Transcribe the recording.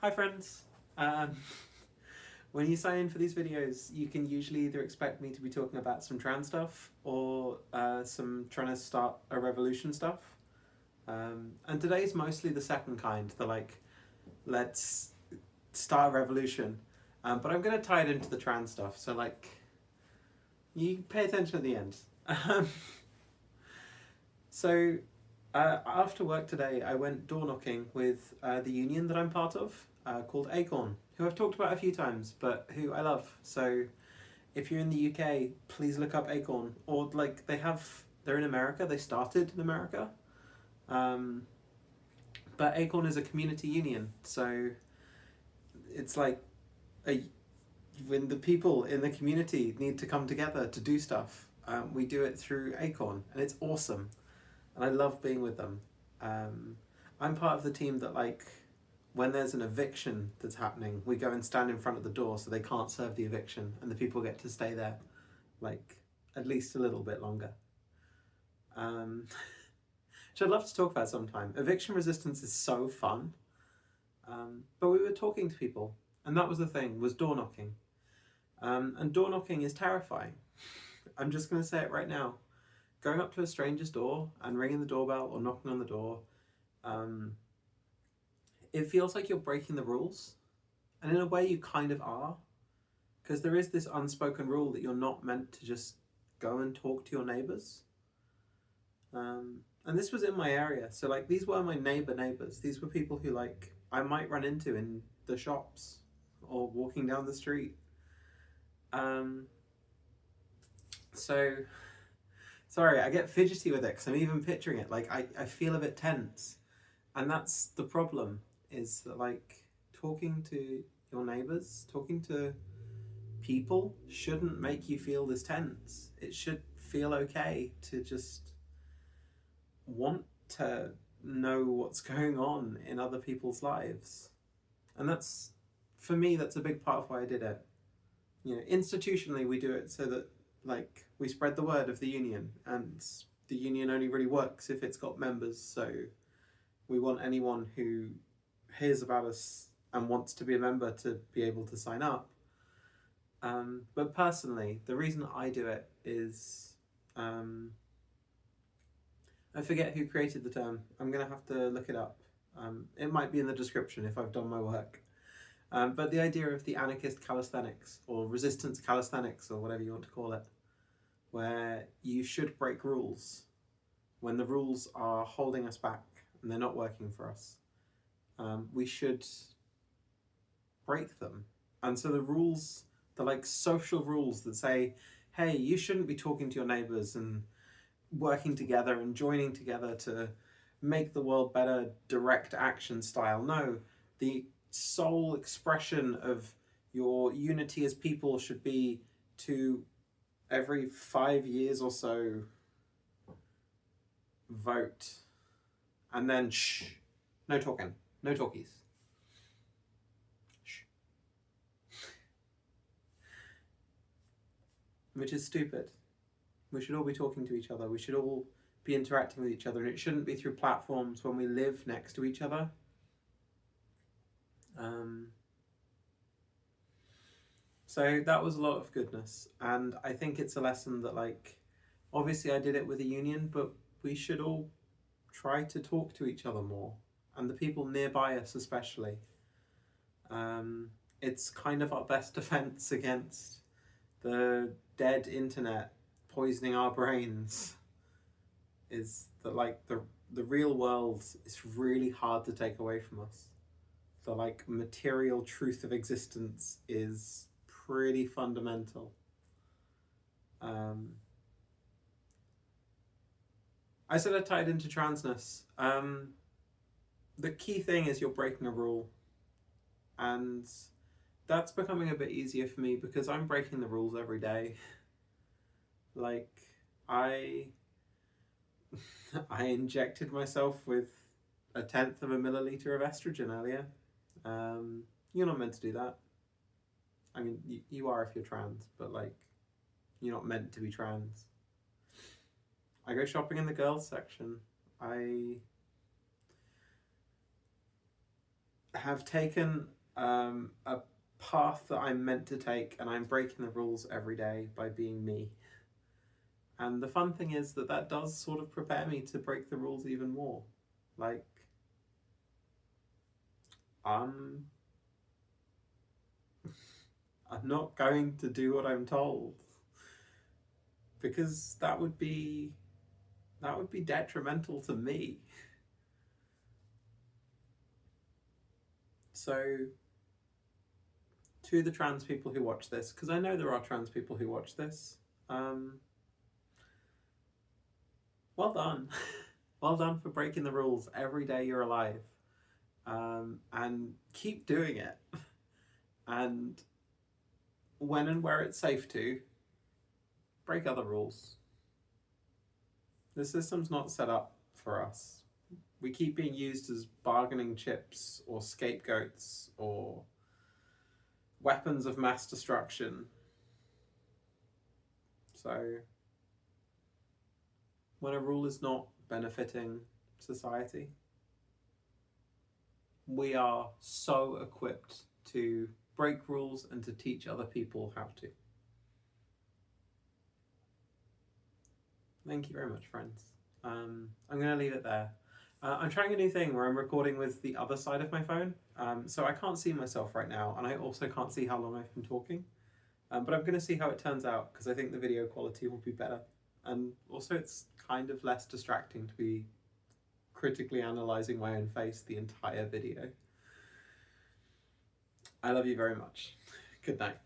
Hi friends. Um, when you sign in for these videos, you can usually either expect me to be talking about some trans stuff or some trying to start a revolution stuff. And today's mostly the second kind, the like, let's start a revolution. But I'm going to tie it into the trans stuff, so like, you pay attention at the end. So after work today, I went door knocking with the union that I'm part of, called Acorn, who I've talked about a few times, but who I love. So if you're in the UK, please look up Acorn. Or like they're in America. They started in America, but Acorn is a community union. So it's like when the people in the community need to come together to do stuff, we do it through Acorn, and it's awesome. And I love being with them. I'm part of the team that, like, when there's an eviction that's happening, we go and stand in front of the door so they can't serve the eviction and the people get to stay there, like, at least a little bit longer. Which I'd love to talk about sometime. Eviction resistance is so fun. But we were talking to people, and that was the thing, was door knocking. And door knocking is terrifying. I'm just going to say it right now. Going up to a stranger's door and ringing the doorbell or knocking on the door, it feels like you're breaking the rules. And in a way you kind of are. Because there is this unspoken rule that you're not meant to just go and talk to your neighbours. And this was in my area. So like these were my neighbours. These were people who like I might run into in the shops or walking down the street. So... Sorry, I get fidgety with it because I'm even picturing it. Like, I feel a bit tense. And that's the problem, is that, like, talking to your neighbours, talking to people shouldn't make you feel this tense. It should feel okay to just want to know what's going on in other people's lives. And that's, for me, that's a big part of why I did it. You know, institutionally we do it so that like we spread the word of the union, and the union only really works if it's got members, so we want anyone who hears about us and wants to be a member to be able to sign up. But personally, the reason I do it is I forget who created the term. I'm gonna have to look it up. It might be in the description if I've done my work. But the idea of the anarchist calisthenics, or resistance calisthenics, or whatever you want to call it, where you should break rules when the rules are holding us back and they're not working for us. We should break them. And so the rules, the like social rules that say, hey, you shouldn't be talking to your neighbours and working together and joining together to make the world better, direct action style. No, the sole expression of your unity as people should be to every 5 years or so vote, and then shh, no talking, no talkies, shh, which is stupid. We should all be talking to each other, we should all be interacting with each other, and it shouldn't be through platforms when we live next to each other. So that was a lot of goodness, and I think it's a lesson that, like, obviously I did it with a union, but we should all try to talk to each other more, and the people nearby us especially. It's kind of our best defense against the dead internet poisoning our brains, is that like the real world is really hard to take away from us. The like material truth of existence is pretty fundamental. I said I tied into transness. The key thing is you're breaking a rule, and that's becoming a bit easier for me because I'm breaking the rules every day. Like, I injected myself with 1/10 of a milliliter of estrogen earlier. You're not meant to do that. I mean, you are if you're trans, but like, you're not meant to be trans. I go shopping in the girls section. have taken a path that I'm meant to take, and I'm breaking the rules every day by being me. And the fun thing is that that does sort of prepare me to break the rules even more. Like, I'm not going to do what I'm told, because that would be detrimental to me. So, to the trans people who watch this, because I know there are trans people who watch this, well done. Well done for breaking the rules every day you're alive. And keep doing it. And when and where it's safe to, break other rules. The system's not set up for us. We keep being used as bargaining chips or scapegoats or weapons of mass destruction. So, when a rule is not benefiting society, we are so equipped to break rules and to teach other people how to. Thank you very much, friends. I'm going to leave it there. I'm trying a new thing where I'm recording with the other side of my phone, so I can't see myself right now, and I also can't see how long I've been talking. But I'm going to see how it turns out, because I think the video quality will be better. And also it's kind of less distracting to be critically analysing my own face the entire video. I love you very much. Good night.